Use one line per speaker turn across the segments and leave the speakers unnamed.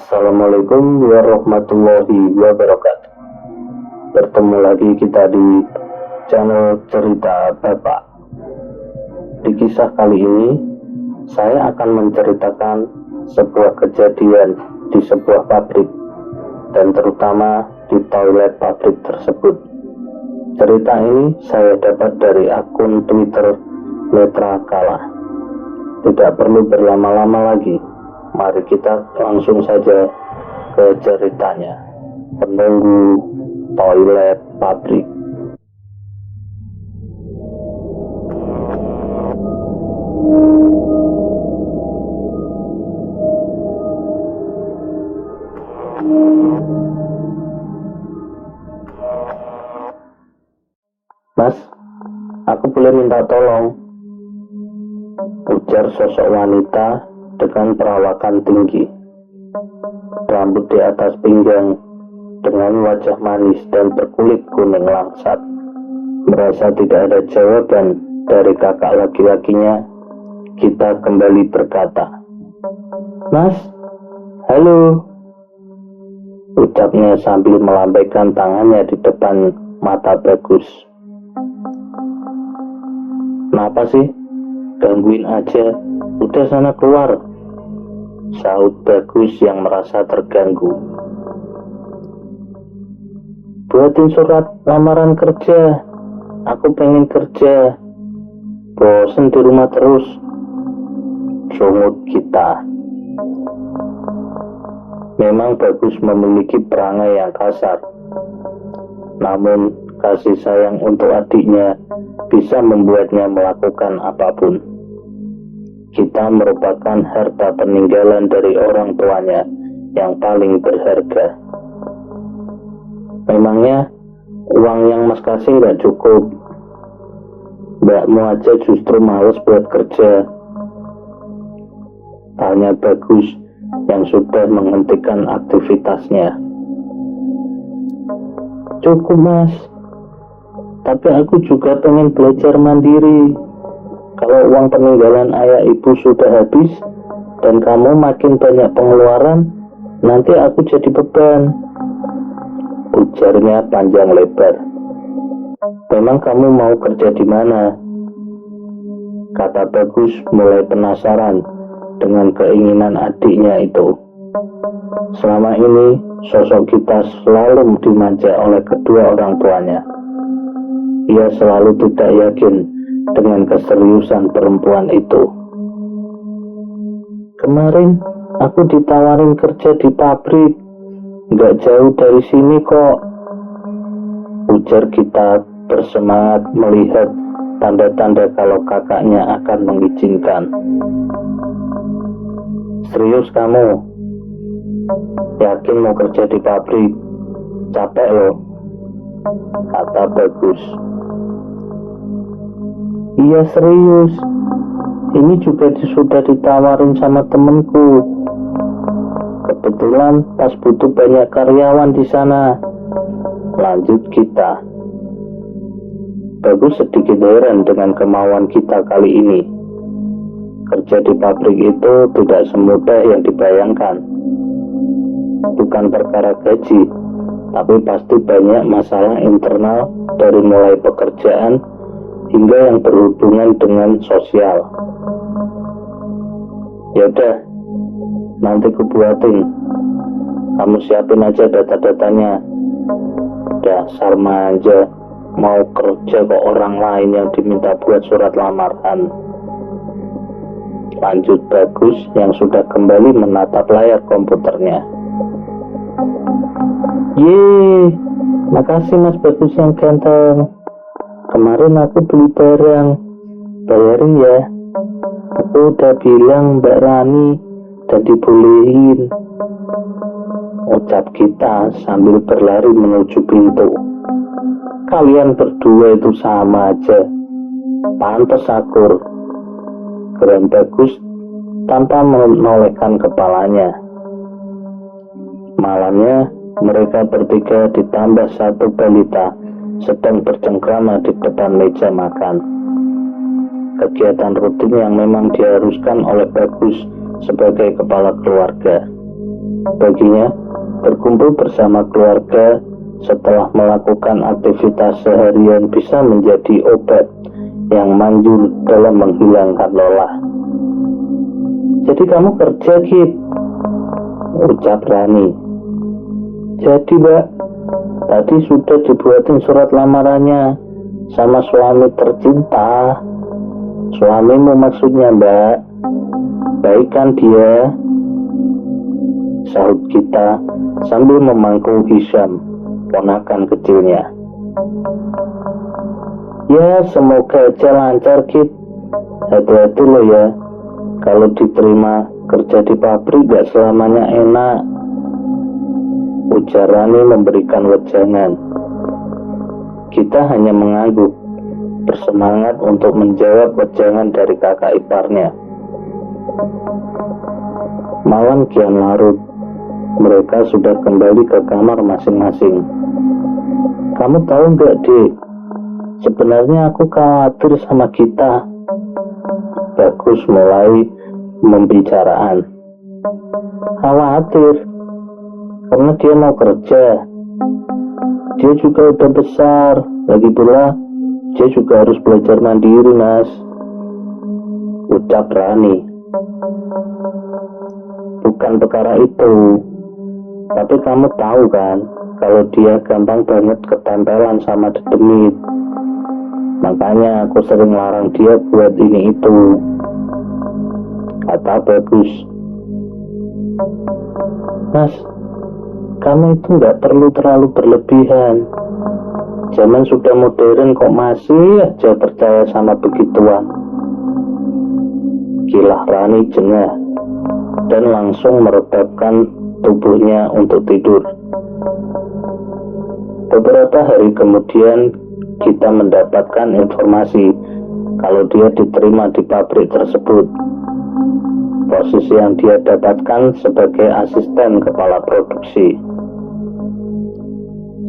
Assalamualaikum warahmatullahi wabarakatuh. Bertemu lagi kita di channel Cerita Bapak. Di kisah kali ini, saya akan menceritakan sebuah kejadian di sebuah pabrik, dan terutama di toilet pabrik tersebut. Cerita ini saya dapat dari akun Twitter Netra Kala. Tidak perlu berlama-lama lagi, mari kita langsung saja ke ceritanya. Penunggu toilet pabrik. Mas, aku boleh minta tolong? Ujar sosok wanita dengan perawakan tinggi, rambut di atas pinggang, dengan wajah manis dan berkulit kuning langsat. Merasa tidak ada jawaban dari kakak laki-lakinya, kita kembali berkata, "Mas, halo," ucapnya sambil melambaikan tangannya di depan mata Bagus. "Kenapa sih? Gangguin aja, udah sana keluar," sahut Bagus yang merasa terganggu. "Buatin surat lamaran kerja, aku pengen kerja, bosen di rumah terus," sungut kita. Memang Bagus memiliki perangai yang kasar, namun kasih sayang untuk adiknya bisa membuatnya melakukan apapun. Kita merupakan harta peninggalan dari orang tuanya yang paling berharga. Memangnya uang yang Mas kasih nggak cukup? Mbakmu aja justru males buat kerja, tanya Bagus yang sudah menghentikan aktivitasnya. "Cukup, Mas, tapi aku juga pengen belajar mandiri. Kalau uang peninggalan ayah ibu sudah habis dan kamu makin banyak pengeluaran, nanti aku jadi beban," ujarnya panjang lebar. "Memang kamu mau kerja di mana?" kata Bagus mulai penasaran dengan keinginan adiknya itu. Selama ini sosok kita selalu dimanja oleh kedua orang tuanya. Ia selalu tidak yakin dengan keseriusan perempuan itu. "Kemarin aku ditawarin kerja di pabrik, nggak jauh dari sini kok," ujar kita bersemangat melihat tanda-tanda kalau kakaknya akan mengizinkan. "Serius kamu? Yakin mau kerja di pabrik? Capek loh," kata Bagus. "Iya serius, ini juga sudah ditawarin sama temenku. Kebetulan pas butuh banyak karyawan di sana," lanjut kita. Bagus sedikit heran dengan kemauan kita kali ini. Kerja di pabrik itu tidak semudah yang dibayangkan. Bukan perkara gaji, tapi pasti banyak masalah internal dari mulai pekerjaan hingga yang berhubungan dengan sosial. "Yaudah, nanti ku buatin. Kamu siapin aja data-datanya. Dasar manja, mau kerja kok orang lain yang diminta buat surat lamaran," lanjut Bagus yang sudah kembali menatap layar komputernya. "Yeay, makasih Mas Bagus yang ganteng. Kemarin aku beli barang, bayarin ya. Aku udah bilang Mbak Rani dan dibolehin," ucap kita sambil berlari menuju pintu. "Kalian berdua itu sama aja, pantes akur," geram Bagus tanpa menolehkan kepalanya. Malamnya mereka bertiga ditambah satu balita sedang bercengkrama di depan meja makan. Kegiatan rutin yang memang diharuskan oleh Bagus sebagai kepala keluarga. Baginya, berkumpul bersama keluarga setelah melakukan aktivitas seharian bisa menjadi obat yang manjur dalam menghilangkan lelah. Jadi kamu kerja, Git? Ucap Rani. Jadi, Mbak, tadi sudah dibuatin surat lamarannya sama suami tercinta. Suamimu maksudnya, Mbak. Baik kan dia? Sahut kita sambil memangku Hisham, ponakan kecilnya. Ya, semoga aja lancar, Kit. Hati-hati lo ya. Kalau diterima kerja di pabrik gak selamanya enak. Ujar Rani memberikan wejangan. Kita hanya mengangguk, bersemangat untuk menjawab wejangan dari kakak iparnya. Malam kian larut. Mereka sudah kembali ke kamar masing-masing. Kamu tahu gak, Dek? Sebenarnya aku khawatir sama kita. Bagus mulai pembicaraan. Khawatir? Karena dia mau kerja. Dia juga udah besar. Lagi pula, dia juga harus belajar mandiri, Mas. Ucap Rani. Bukan perkara itu. Tapi kamu tahu kan, kalau dia gampang banget ketempelan sama dedemit. Makanya aku sering larang dia buat ini itu. Kata Bagus. Mas, kamu itu nggak perlu terlalu berlebihan. Zaman sudah modern kok masih aja percaya sama begituan. Kilah Rani jengah dan langsung merebapkan tubuhnya untuk tidur. Beberapa hari kemudian kita mendapatkan informasi kalau dia diterima di pabrik tersebut. Posisi yang dia dapatkan sebagai asisten kepala produksi.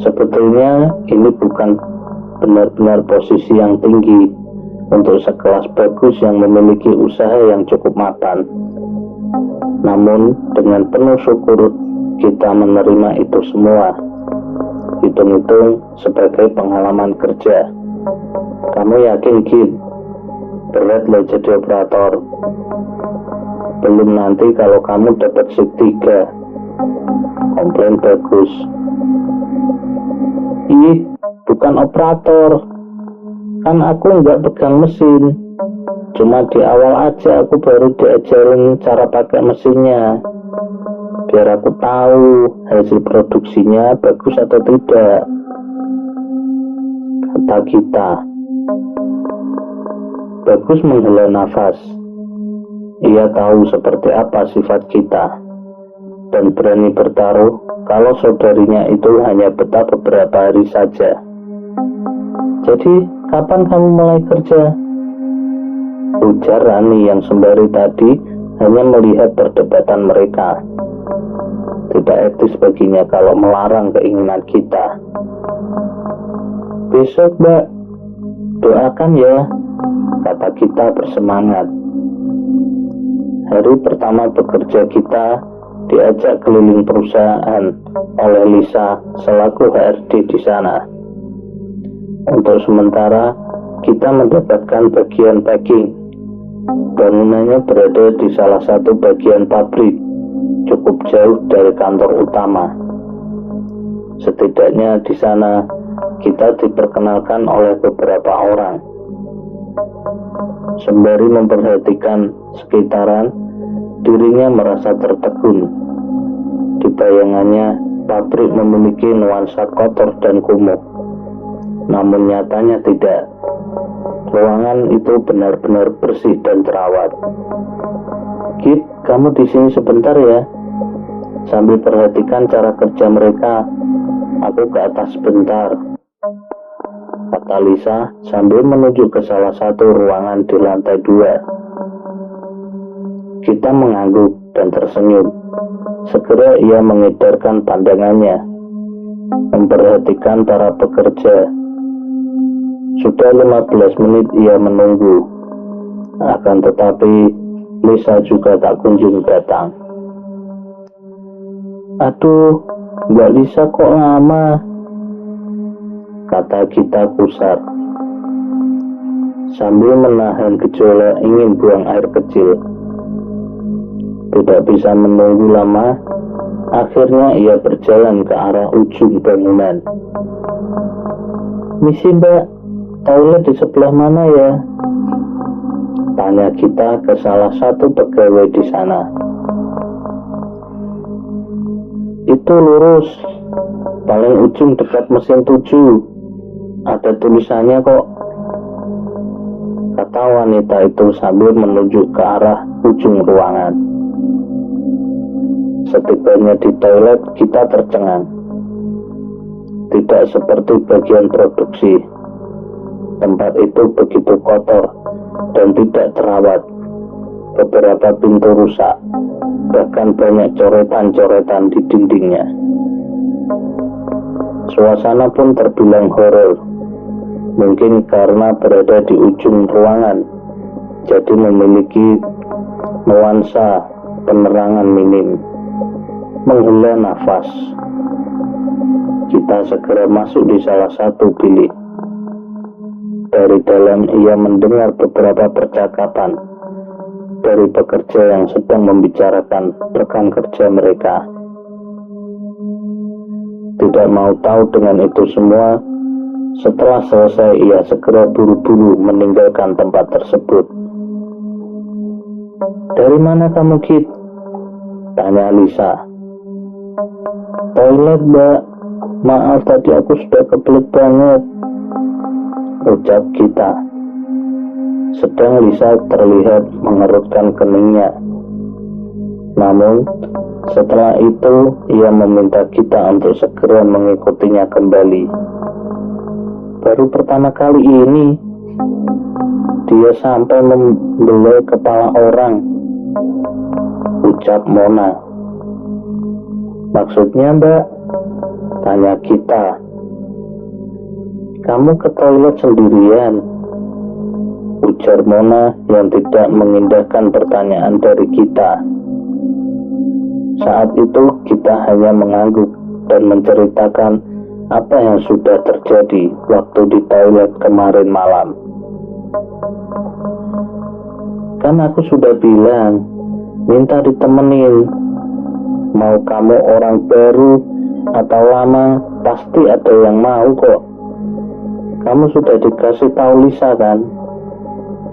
Sebetulnya ini bukan benar-benar posisi yang tinggi untuk sekelas Bagus yang memiliki usaha yang cukup mapan. Namun dengan penuh syukur kita menerima itu semua. Hitung-hitung sebagai pengalaman kerja. Kamu yakin, Git? Berat lo jadi operator. Belum nanti kalau kamu dapat shift 3. Komplain Bagus. Ih, bukan operator. Kan aku nggak pegang mesin. Cuma di awal aja aku baru diajarin cara pakai mesinnya. Biar aku tahu hasil produksinya bagus atau tidak. Kata kita. Bagus menghela nafas. Ia tahu seperti apa sifat kita. Dan berani bertaruh kalau saudarinya itu hanya betah beberapa hari saja. Jadi, kapan kamu mulai kerja? Ujar Rani yang sembari tadi hanya melihat perdebatan mereka. Tidak etis baginya kalau melarang keinginan kita. Besok, Mbak. Doakan ya, kata kita bersemangat. Hari pertama bekerja kita diajak keliling perusahaan oleh Lisa selaku HRD di sana. Untuk sementara, kita mendapatkan bagian packing. Bangunannya berada di salah satu bagian pabrik, cukup jauh dari kantor utama. Setidaknya di sana kita diperkenalkan oleh beberapa orang. Sembari memperhatikan sekitaran, dirinya merasa tertegun. Di bayangannya, pabrik memiliki nuansa kotor dan kumuh. Namun nyatanya tidak. Ruangan itu benar-benar bersih dan terawat. Git, kamu di sini sebentar ya. Sambil perhatikan cara kerja mereka, aku ke atas sebentar, kata Lisa sambil menuju ke salah satu ruangan di lantai 2. Kita mengangguk dan tersenyum. Segera ia mengedarkan pandangannya, memperhatikan para pekerja. Sudah 15 menit ia menunggu. Akan tetapi Lisa juga tak kunjung datang. Aduh, nggak bisa kok lama, kata kita kusar, sambil menahan gejolak ingin buang air kecil. Tidak bisa menunggu lama, akhirnya ia berjalan ke arah ujung bangunan. Misi mbak, toilet di sebelah mana ya? Tanya kita ke salah satu pegawai di sana. Itu lurus, paling ujung dekat mesin 7. Ada tulisannya kok, kata wanita itu sambil menunjuk ke arah ujung ruangan. Setibanya di toilet, kita tercengang. Tidak seperti bagian produksi. Tempat itu begitu kotor dan tidak terawat. Beberapa pintu rusak, bahkan banyak coretan-coretan di dindingnya. Suasana pun terbilang horor. Mungkin karena berada di ujung ruangan, jadi memiliki nuansa penerangan minim. Menghela nafas, kita segera masuk di salah satu bilik. Dari dalam ia mendengar beberapa percakapan dari pekerja yang sedang membicarakan rekan kerja mereka. Tidak mau tahu dengan itu semua, setelah selesai ia segera buru-buru meninggalkan tempat tersebut. Dari mana kamu, Kit? Tanya Lisa. Toilet, mbak. Maaf, tadi aku sudah kebelet banget, ucap kita. Sedang Lisa terlihat mengerutkan keningnya. Namun, setelah itu ia meminta kita untuk segera mengikutinya kembali. Baru pertama kali ini dia sampai membelai kepala orang, ucap Mona. Maksudnya, mbak? Tanya kita. Kamu ke toilet sendirian, ujar Mona yang tidak mengindahkan pertanyaan dari kita. Saat itu kita hanya mengangguk dan menceritakan apa yang sudah terjadi waktu di toilet kemarin malam. Kan aku sudah bilang, minta ditemenin. Mau kamu orang baru atau lama, pasti ada yang mau kok. Kamu sudah dikasih tahu Lisa kan,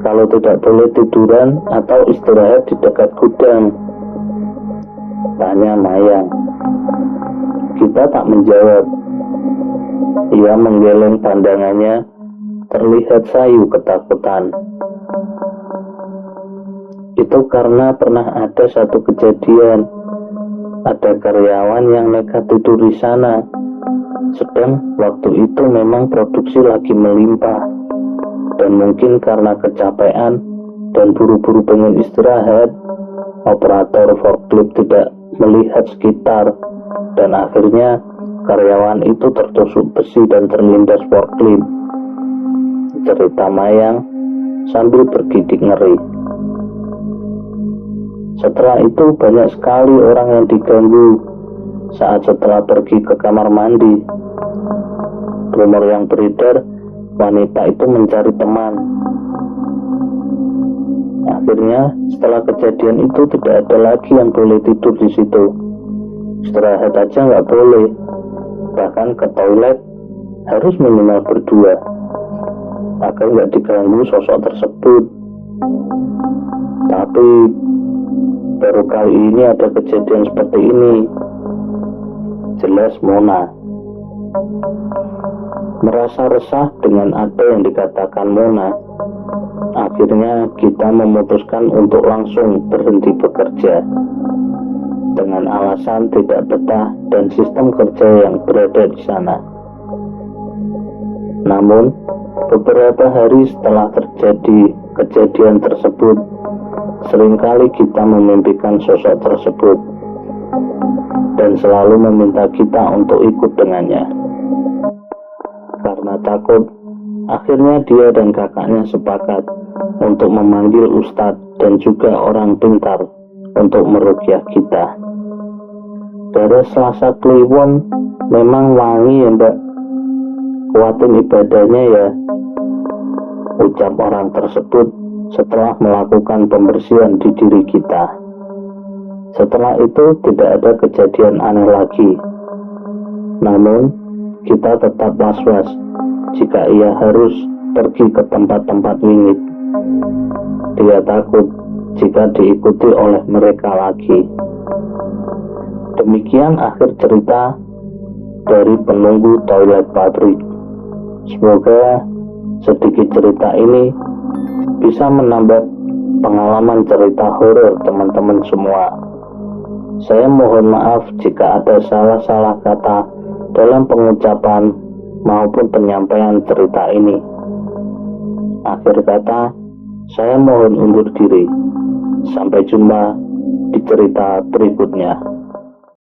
kalau tidak boleh tiduran atau istirahat di dekat gudang? Tanya Mayang. Kita tak menjawab. Ia menggeleng pandangannya, terlihat sayu ketakutan. Itu karena pernah ada satu kejadian. Ada karyawan yang nekat tidur di sana. Sedang waktu itu memang produksi lagi melimpah. Dan mungkin karena kecapean dan buru-buru pengen istirahat, operator forklift tidak melihat sekitar. Dan akhirnya karyawan itu tertusuk besi dan terlindas forklift. Cerita Mayang sambil bergidik ngeri. Setelah itu banyak sekali orang yang diganggu saat setelah pergi ke kamar mandi. Rumor yang beredar, wanita itu mencari teman. Akhirnya setelah kejadian itu tidak ada lagi yang boleh tidur di situ. Istirahat aja nggak boleh. Bahkan ke toilet harus minimal berdua agar nggak diganggu sosok tersebut. Tapi baru kali ini ada kejadian seperti ini, jelas Mona. Merasa resah dengan apa yang dikatakan Mona, akhirnya kita memutuskan untuk langsung berhenti bekerja dengan alasan tidak betah dan sistem kerja yang berada di sana. Namun, beberapa hari setelah terjadi kejadian tersebut, seringkali kita memimpikan sosok tersebut dan selalu meminta kita untuk ikut dengannya. Karena takut, akhirnya dia dan kakaknya sepakat untuk memanggil ustadz dan juga orang pintar untuk meruqyah kita. Daerah Selasa Kliwon memang wangi ya mbak, kuatin ibadahnya ya, ucap orang tersebut setelah melakukan pembersihan di diri kita. Setelah itu tidak ada kejadian aneh lagi. Namun kita tetap was-was jika ia harus pergi ke tempat-tempat wingit. Dia takut jika diikuti oleh mereka lagi. Demikian akhir cerita dari penunggu toilet pabrik. Semoga sedikit cerita ini bisa menambah pengalaman cerita horor teman-teman semua. Saya mohon maaf jika ada salah-salah kata dalam pengucapan maupun penyampaian cerita ini. Akhir kata, saya mohon undur diri. Sampai jumpa di cerita berikutnya.